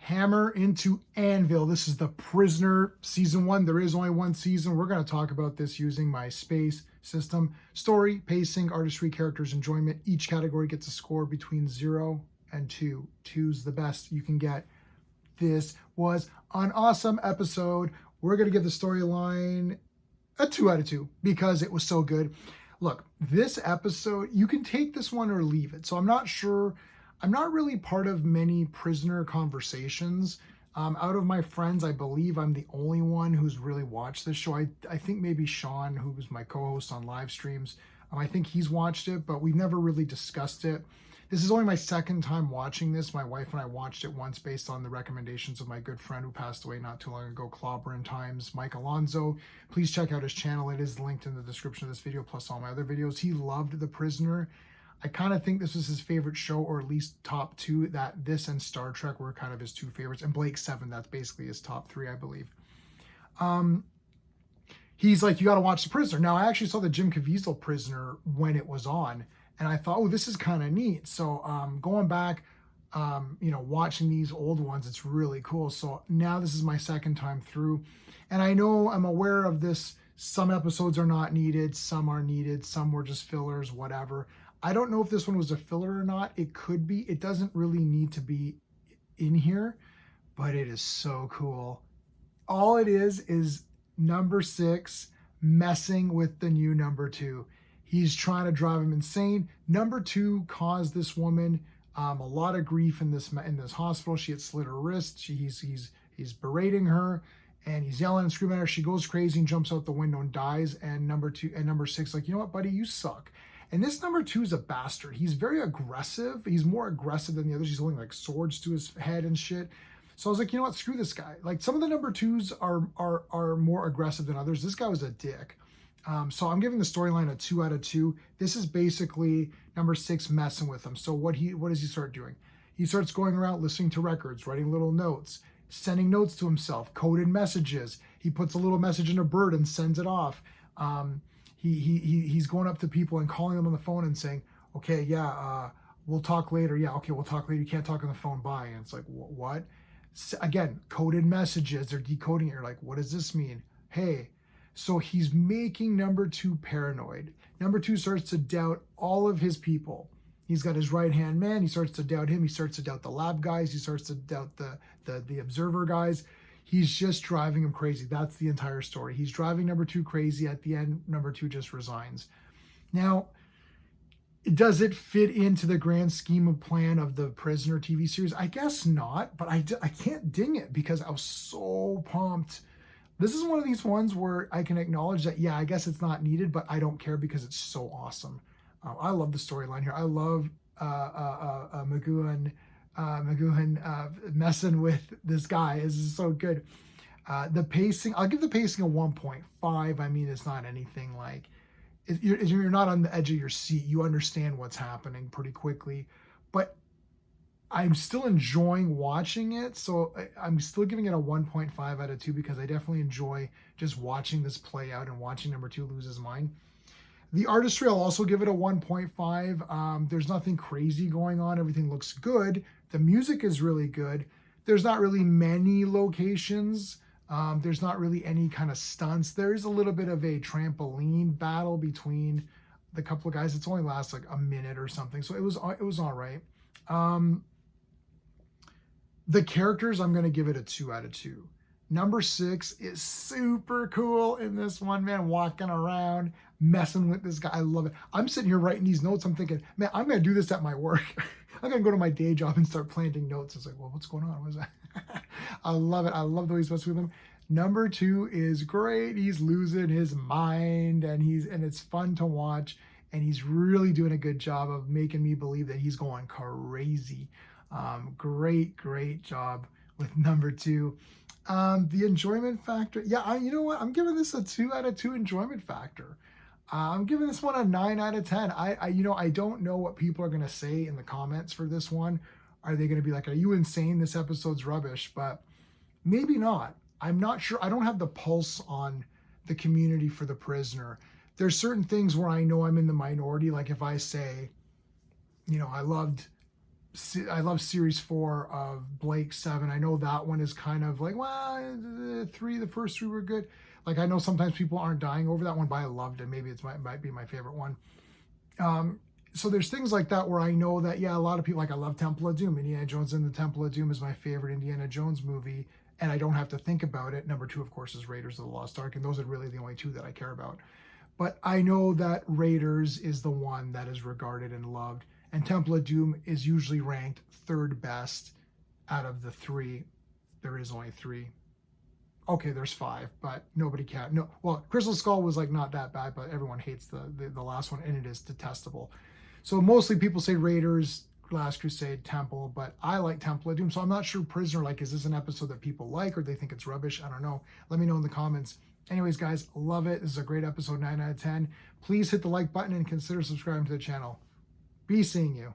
hammer into anvil. This is The Prisoner season 1. There is only one season. We're going to talk about this using my space system. Story, pacing, artistry, characters, enjoyment. Each category gets a score between 0 and 2. 2's the best you can get. This was an awesome episode. We're going to give the storyline a 2 out of 2 because it was so good. Look, this episode, you can take this one or leave it. So I'm not sure. I'm not really part of many prisoner conversations. Out of my friends, I believe I'm the only one who's really watched this show. I think maybe Sean, who was my co-host on live streams, I think he's watched it, but we've never really discussed it. This is only my second time watching this. My wife and I watched it once based on the recommendations of my good friend who passed away not too long ago, Clobberin Times, Mike Alonzo. Please check out his channel. It is linked in the description of this video, plus all my other videos. He loved The Prisoner. I kind of think this was his favorite show, or at least top 2. That this and Star Trek were kind of his 2 favorites. And Blake 7, that's basically his top 3, I believe. He's like, you got to watch The Prisoner. Now, I actually saw the Jim Caviezel Prisoner when it was on. And I thought, oh, this is kind of neat. So going back, watching these old ones, it's really cool. So now this is my second time through. And I know I'm aware of this. Some episodes are not needed. Some are needed. Some were just fillers, whatever. I don't know if this one was a filler or not. It could be. It doesn't really need to be in here, but it is so cool. All it is number 6 messing with the new number 2. He's trying to drive him insane. Number 2 caused this woman a lot of grief in this hospital. She had slit her wrist. He's berating her, and he's yelling and screaming at her. She goes crazy and jumps out the window and dies. And number 6, like, you know what, buddy, you suck. And this number 2 is a bastard. He's very aggressive. He's more aggressive than the others. He's holding like swords to his head and shit. So I was like, you know what, screw this guy. Like, some of the number 2s are more aggressive than others. This guy was a dick. So I'm giving the storyline a 2 out of 2. This is basically number 6 messing with him. So what does he start doing? He starts going around listening to records, writing little notes, sending notes to himself, coded messages. He puts a little message in a bird and sends it off. He's going up to people and calling them on the phone and saying, okay, yeah, we'll talk later. Yeah, okay, we'll talk later. You can't talk on the phone. Bye. And it's like, what? Again, coded messages. They're decoding it. You're like, what does this mean? Hey. So he's making number 2 paranoid. Number 2 starts to doubt all of his people. He's got his right-hand man. He starts to doubt him. He starts to doubt the lab guys. He starts to doubt the observer guys. He's just driving him crazy. That's the entire story. He's driving number 2 crazy. At the end, number 2 just resigns. Now, does it fit into the grand scheme of plan of the Prisoner TV series? I guess not, but I can't ding it because I was so pumped. This is one of these ones where I can acknowledge that, yeah, I guess it's not needed, but I don't care because it's so awesome. I love the storyline here. I love McGoohan messing with this guy. This is so good. The pacing, I'll give the pacing a 1.5. I mean, it's not anything like, you're not on the edge of your seat. You understand what's happening pretty quickly, but I'm still enjoying watching it, so I'm still giving it a 1.5 out of 2 because I definitely enjoy just watching this play out and watching number 2 lose his mind. The artistry, I'll also give it a 1.5. There's nothing crazy going on. Everything looks good. The music is really good. There's not really many locations. There's not really any kind of stunts. There's a little bit of a trampoline battle between the couple of guys. It's only lasts like a minute or something, so it was all right. The characters, I'm going to give it a 2 out of 2. Number 6 is super cool in this one, man, walking around, messing with this guy. I love it. I'm sitting here writing these notes. I'm thinking, man, I'm going to do this at my work. I'm going to go to my day job and start planting notes. It's like, well, what's going on? What is that? I love it. I love the way he's messing with him. Number 2 is great. He's losing his mind, and it's fun to watch. And he's really doing a good job of making me believe that he's going crazy. Great job with number 2. The enjoyment factor, yeah, you know what? I'm giving this a 2 out of 2 enjoyment factor. I'm giving this one a 9 out of 10. I don't know what people are going to say in the comments for this one. Are they going to be like, are you insane? This episode's rubbish, but maybe not. I'm not sure. I don't have the pulse on the community for The Prisoner. There's certain things where I know I'm in the minority. Like if I say, I loved I love series 4 of Blake 7. I know that one is kind of like, well, the first three were good. Like I know sometimes people aren't dying over that one, but I loved it. Maybe might be my favorite one. So there's things like that where I know that, yeah, a lot of people, like I love Temple of Doom. Indiana Jones and the Temple of Doom is my favorite Indiana Jones movie, and I don't have to think about it. Number 2, of course, is Raiders of the Lost Ark, and those are really the only two that I care about. But I know that Raiders is the one that is regarded and loved, and Temple of Doom is usually ranked third best out of the three. There is only three. Okay, there's 5, but nobody can. No, well, Crystal Skull was like not that bad, but everyone hates the last one, and it is detestable. So mostly people say Raiders, Last Crusade, Temple, but I like Temple of Doom. So I'm not sure Prisoner, like, is this an episode that people like or they think it's rubbish? I don't know. Let me know in the comments. Anyways, guys, love it. This is a great episode, 9 out of 10. Please hit the like button and consider subscribing to the channel. Be seeing you.